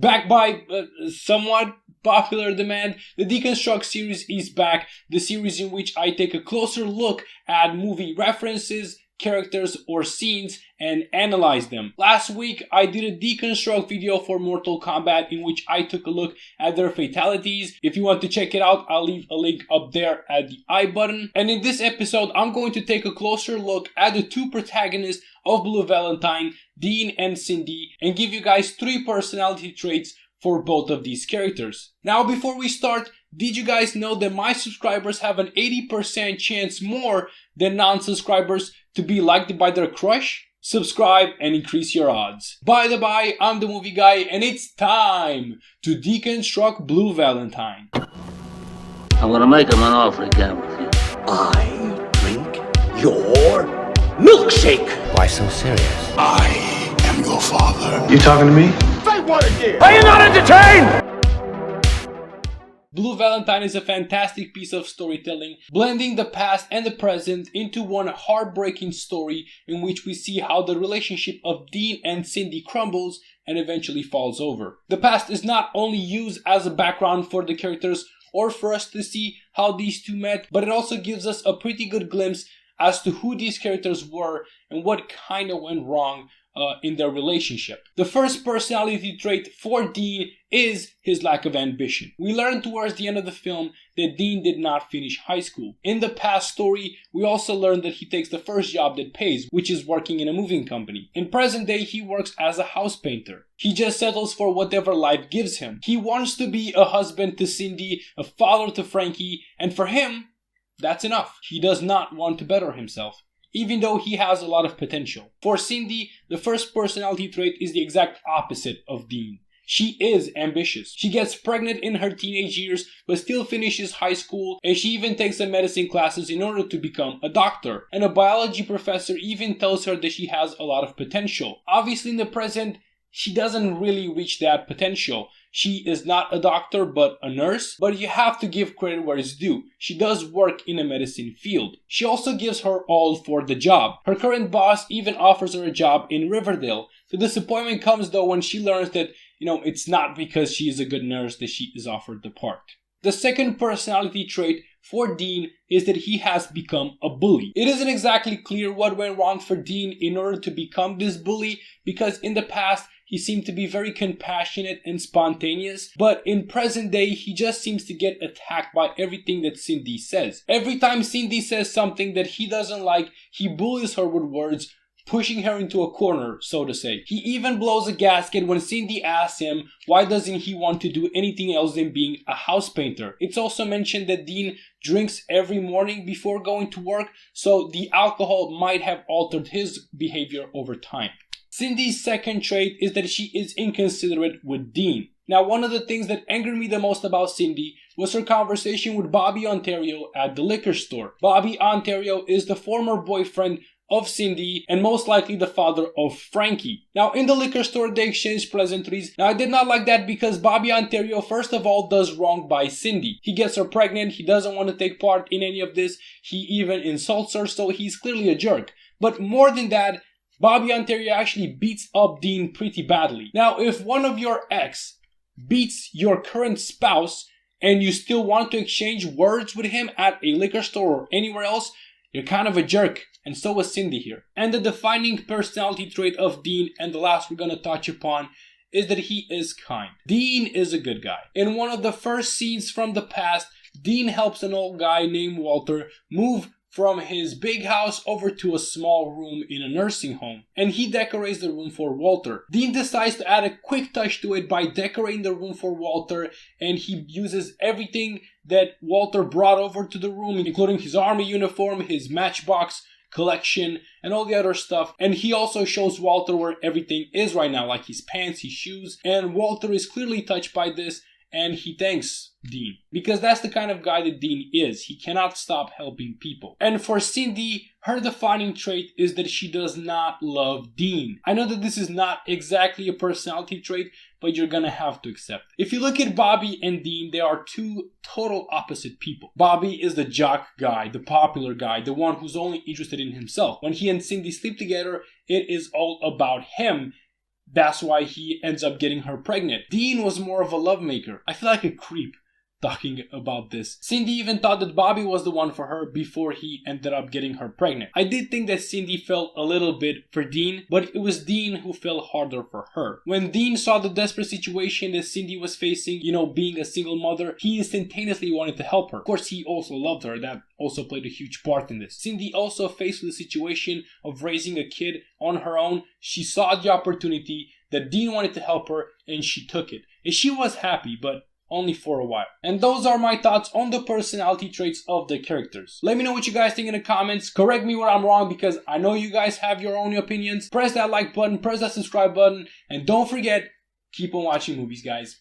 Backed by somewhat popular demand, the Deconstruct series is back, the series in which I take a closer look at movie references, characters, or scenes and analyze them. Last week, I did a Deconstruct video for Mortal Kombat in which I took a look at their fatalities. If you want to check it out, I'll leave a link up there at the I button. And in this episode, I'm going to take a closer look at the two protagonists of Blue Valentine, Dean and Cindy, and give you guys 3 personality traits for both of these characters. Now, before we start, did you guys know that my subscribers have an 80% chance more than non-subscribers to be liked by their crush? Subscribe and increase your odds. By the by, I'm the movie guy and it's time to deconstruct Blue Valentine. I'm gonna make him an offer again with you. I drink your milkshake. Why so serious? I am your father. You talking to me? Say what again? Are you not entertained? Blue Valentine is a fantastic piece of storytelling, blending the past and the present into one heartbreaking story in which we see how the relationship of Dean and Cindy crumbles and eventually falls over. The past is not only used as a background for the characters or for us to see how these two met, but it also gives us a pretty good glimpse as to who these characters were and what kind of went wrong in their relationship. The first personality trait for Dean is his lack of ambition. We learn towards the end of the film that Dean did not finish high school. In the past story, we also learn that he takes the first job that pays, which is working in a moving company. In present day, he works as a house painter. He just settles for whatever life gives him. He wants to be a husband to Cindy, a father to Frankie, and for him, that's enough. He does not want to better himself, even though he has a lot of potential. For Cindy, the first personality trait is the exact opposite of Dean. She is ambitious. She gets pregnant in her teenage years, but still finishes high school, and she even takes some medicine classes in order to become a doctor. And a biology professor even tells her that she has a lot of potential. Obviously, in the present, she doesn't really reach that potential. She is not a doctor but a nurse, but you have to give credit where it's due. She does work in a medicine field. She also gives her all for the job. Her current boss even offers her a job in Riverdale. The disappointment comes though when she learns that, it's not because she is a good nurse that she is offered the part. The second personality trait for Dean is that he has become a bully. It isn't exactly clear what went wrong for Dean in order to become this bully, because in the past he seemed to be very compassionate and spontaneous, but in present day he just seems to get attacked by everything that Cindy says. Every time Cindy says something that he doesn't like, he bullies her with words, pushing her into a corner, so to say. He even blows a gasket when Cindy asks him why doesn't he want to do anything else than being a house painter. It's also mentioned that Dean drinks every morning before going to work, so the alcohol might have altered his behavior over time. Cindy's second trait is that she is inconsiderate with Dean. Now, one of the things that angered me the most about Cindy was her conversation with Bobby Ontario at the liquor store. Bobby Ontario is the former boyfriend of Cindy and most likely the father of Frankie. Now, in the liquor store, they exchange pleasantries. Now, I did not like that because Bobby Ontario, first of all, does wrong by Cindy. He gets her pregnant. He doesn't want to take part in any of this. He even insults her, so he's clearly a jerk. But more than that, Bobby Ontario actually beats up Dean pretty badly. Now, if one of your ex beats your current spouse and you still want to exchange words with him at a liquor store or anywhere else, you're kind of a jerk. And so was Cindy here. And the defining personality trait of Dean, and the last we're going to touch upon, is that he is kind. Dean is a good guy. In one of the first scenes from the past, Dean helps an old guy named Walter move from his big house over to a small room in a nursing home, and he decorates the room for Walter. Dean decides to add a quick touch to it by decorating the room for Walter, and he uses everything that Walter brought over to the room, including his army uniform, his matchbox collection, and all the other stuff. And he also shows Walter where everything is right now, like his pants, his shoes, and Walter is clearly touched by this, and he thanks Dean, because that's the kind of guy that Dean is. He cannot stop helping people. And for Cindy, her defining trait is that she does not love Dean. I know that this is not exactly a personality trait, but you're gonna have to accept it. If you look at Bobby and Dean, they are two total opposite people. Bobby is the jock guy, the popular guy, the one who's only interested in himself. When he and Cindy sleep together, it is all about him. that's why he ends up getting her pregnant. Dean was more of a lovemaker. I feel like a creep talking about this. Cindy even thought that Bobby was the one for her before he ended up getting her pregnant. I did think that Cindy felt a little bit for Dean, but it was Dean who fell harder for her. When Dean saw the desperate situation that Cindy was facing, being a single mother, he instantaneously wanted to help her. Of course, he also loved her. That also played a huge part in this. Cindy also faced with the situation of raising a kid on her own. She saw the opportunity that Dean wanted to help her and she took it. And she was happy, but only for a while. And those are my thoughts on the personality traits of the characters. Let me know what you guys think in the comments. Correct me where I'm wrong because I know you guys have your own opinions. Press that like button, press that subscribe button, and don't forget, keep on watching movies, guys.